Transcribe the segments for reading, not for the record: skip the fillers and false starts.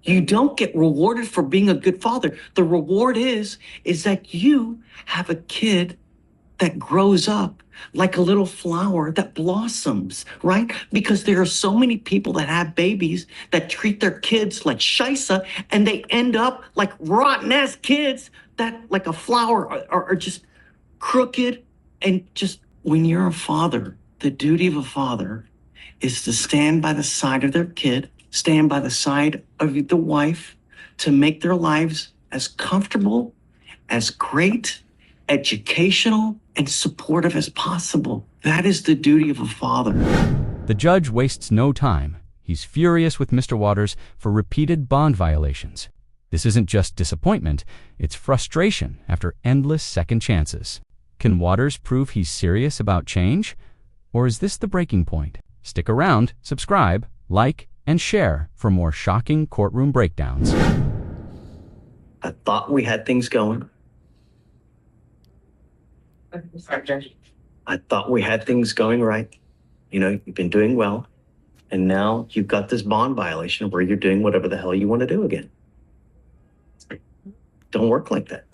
You don't get rewarded for being a good father. The reward is that you have a kid that grows up like a little flower that blossoms, right? Because there are so many people that have babies that treat their kids like shisa, and they end up like rotten-ass kids that, like a flower, are just crooked. And just when you're a father, the duty of a father is to stand by the side of their kid, stand by the side of the wife, to make their lives as comfortable, as great, educational, and supportive as possible. That is the duty of a father. The judge wastes no time. He's furious with Mr. Waters for repeated bond violations. This isn't just disappointment, it's frustration after endless second chances. Can Waters prove he's serious about change? Or is this the breaking point? Stick around, subscribe, like, and share for more shocking courtroom breakdowns. I thought we had things going. I thought we had things going right. You know, you've been doing well. And now you've got this bond violation where you're doing whatever the hell you want to do again. Don't work like that.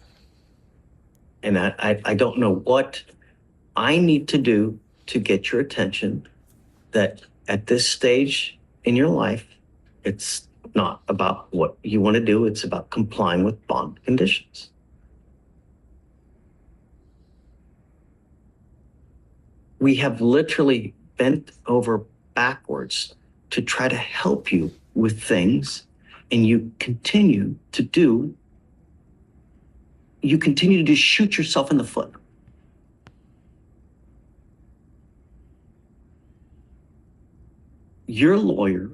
And I don't know what I need to do to get your attention that at this stage in your life, it's not about what you want to do. It's about complying with bond conditions. We have literally bent over backwards to try to help you with things, and you continue to just shoot yourself in the foot. Your lawyer,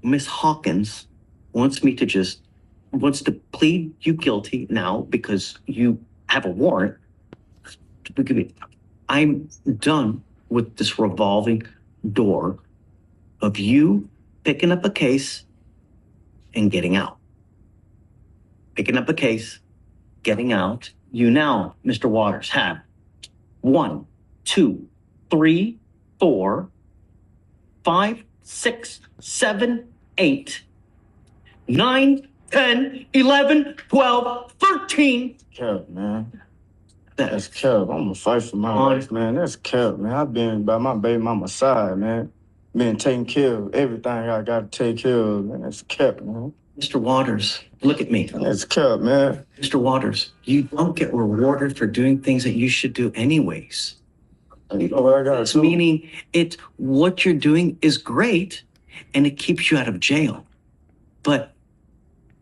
Miss Hawkins, wants to plead you guilty now because you have a warrant. I'm done with this revolving door of you picking up a case and getting out. Picking up a case, getting out. You now, Mr. Waters, have 1, 2, 3, 4, 5, 6, 7, 8, 9, 10, 11, 12, 13. Cap, man. That's cap. I'm gonna fight for my life, man. That's cap, man. I've been by my baby mama's side, man. Been taking care of everything I got to take care of, man. That's cap, man. Mr. Waters, look at me. That's cap, man. Mr. Waters, you don't get rewarded for doing things that you should do anyways. You know what I gotta do? Meaning, what you're doing is great, and it keeps you out of jail. But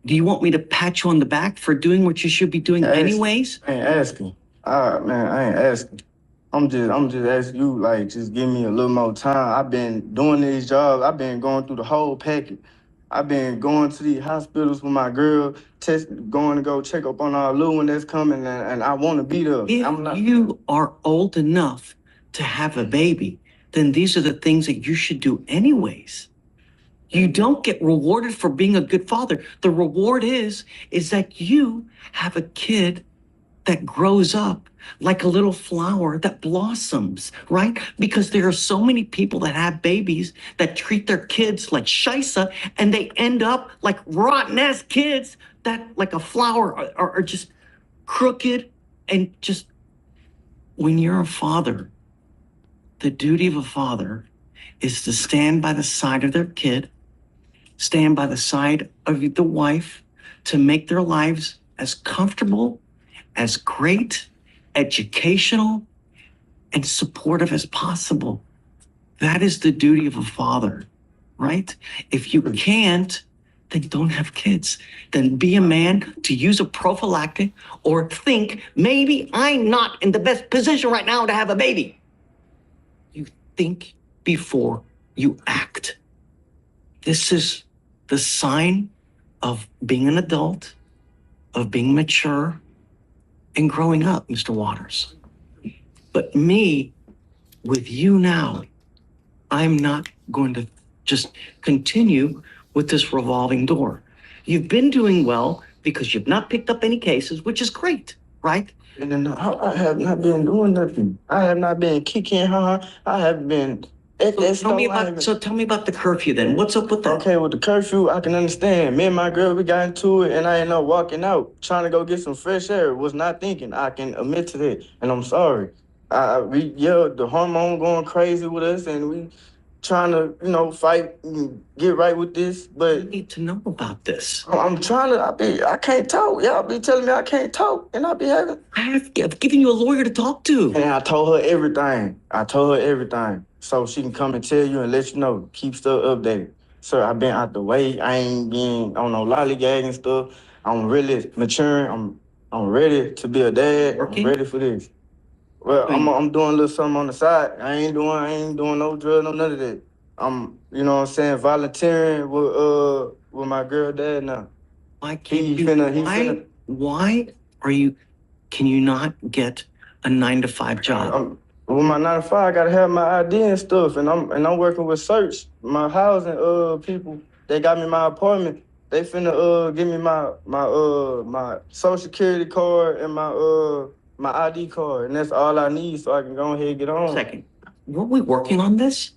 do you want me to pat you on the back for doing what you should be doing anyways? I ain't asking. Man, I ain't asking. I'm just asking you, like, just give me a little more time. I've been doing these jobs. I've been going through the whole package. I've been going to these hospitals with my girl, going to go check up on our little one that's coming, and I want to be there. If you are old enough to have a baby, then these are the things that you should do anyways. You don't get rewarded for being a good father. The reward is that you have a kid that grows up like a little flower that blossoms, right? Because there are so many people that have babies that treat their kids like shisa, and they end up like rotten-ass kids that, like a flower, are just crooked. And just when you're a father, the duty of a father is to stand by the side of their kid, stand by the side of the wife, to make their lives as comfortable, as great, educational, and supportive as possible. That is the duty of a father, right? If you can't, then don't have kids. Then be a man to use a prophylactic, or think, maybe I'm not in the best position right now to have a baby. You think before you act. This is the sign of being an adult, of being mature, and growing up, Mr. Waters. But me, with you now, I'm not going to just continue with this revolving door. You've been doing well because you've not picked up any cases, which is great, right? And then I have not been doing nothing. I have not been kicking hard. I have been Tell me about the curfew then. What's up with that? Okay, with the curfew, I can understand. Me and my girl, we got into it, and I ended up walking out, trying to go get some fresh air. Was not thinking. I can admit to that, and I'm sorry. The hormone going crazy with us, and we trying to, fight and get right with this. I But need to know about this. I'm trying to. I can't talk. Y'all be telling me I can't talk, and I be having. I've given you a lawyer to talk to. And I told her everything. So she can come and tell you and let you know. Keep stuff updated. Sir, I've been out the way. I ain't been on no lollygagging stuff. I'm really maturing. I'm ready to be a dad. Okay. I'm ready for this. Well, I'm doing a little something on the side. I ain't doing no drugs, no none of that. I'm, volunteering with my girl dad now. Why can you not get a 9-to-5 job? With my 9-to-5, I gotta have my ID and stuff, and I'm working with Search, my housing people. They got me my apartment. They finna give me my social security card and my ID card, and that's all I need, so I can go ahead and get on. Second, were we working on this?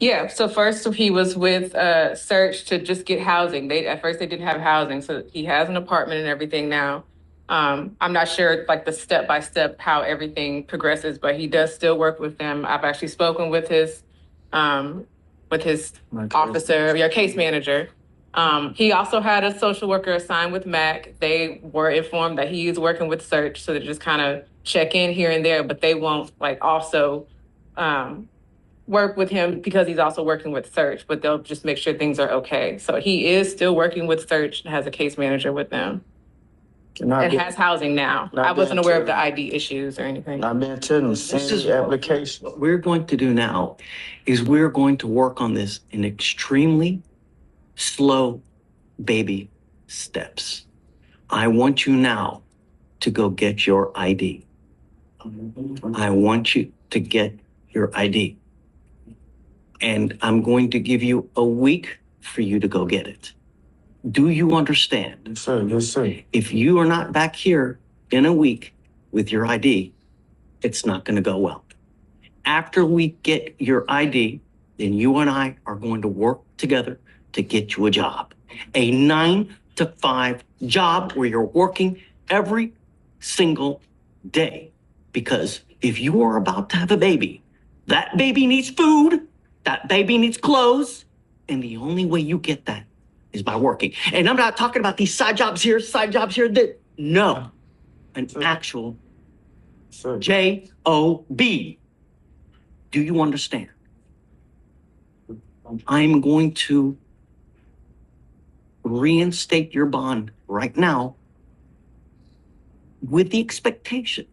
Yeah, so first he was with Search to just get housing. At first they didn't have housing, so he has an apartment and everything now. I'm not sure like the step-by-step how everything progresses, but he does still work with them. I've actually spoken with his officer, your case manager. He also had a social worker assigned with MAC. They were informed that he is working with Search, so they just kind of check in here and there, but they won't also work with him because he's also working with Search, but they'll just make sure things are okay. So he is still working with Search and has a case manager with them. Has housing now. I wasn't aware of the ID issues or anything. I've been telling them, send the application. What we're going to do now is we're going to work on this in extremely slow baby steps. I want you now to go get your ID. I want you to get your ID. And I'm going to give you a week for you to go get it. Do you understand? Yes, sir. Yes, sir. If you are not back here in a week with your ID, it's not going to go well. After we get your ID, then you and I are going to work together to get you a job. A 9-to-5 job where you're working every single day. Because if you are about to have a baby, that baby needs food, that baby needs clothes, and the only way you get that is by working. And I'm not talking about these side jobs here, no. An actual J-O-B. Do you understand? I'm going to reinstate your bond right now with the expectation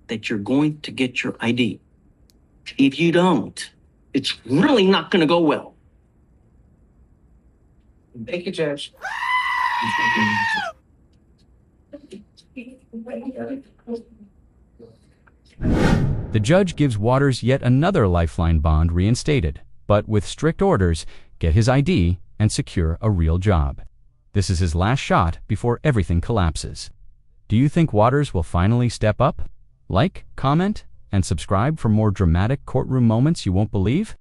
that you're going to get your ID. If you don't, it's really not going to go well. Thank you, Judge. The judge gives Waters yet another lifeline bond reinstated, but with strict orders, get his ID and secure a real job. This is his last shot before everything collapses. Do you think Waters will finally step up? Like, comment, and subscribe for more dramatic courtroom moments you won't believe?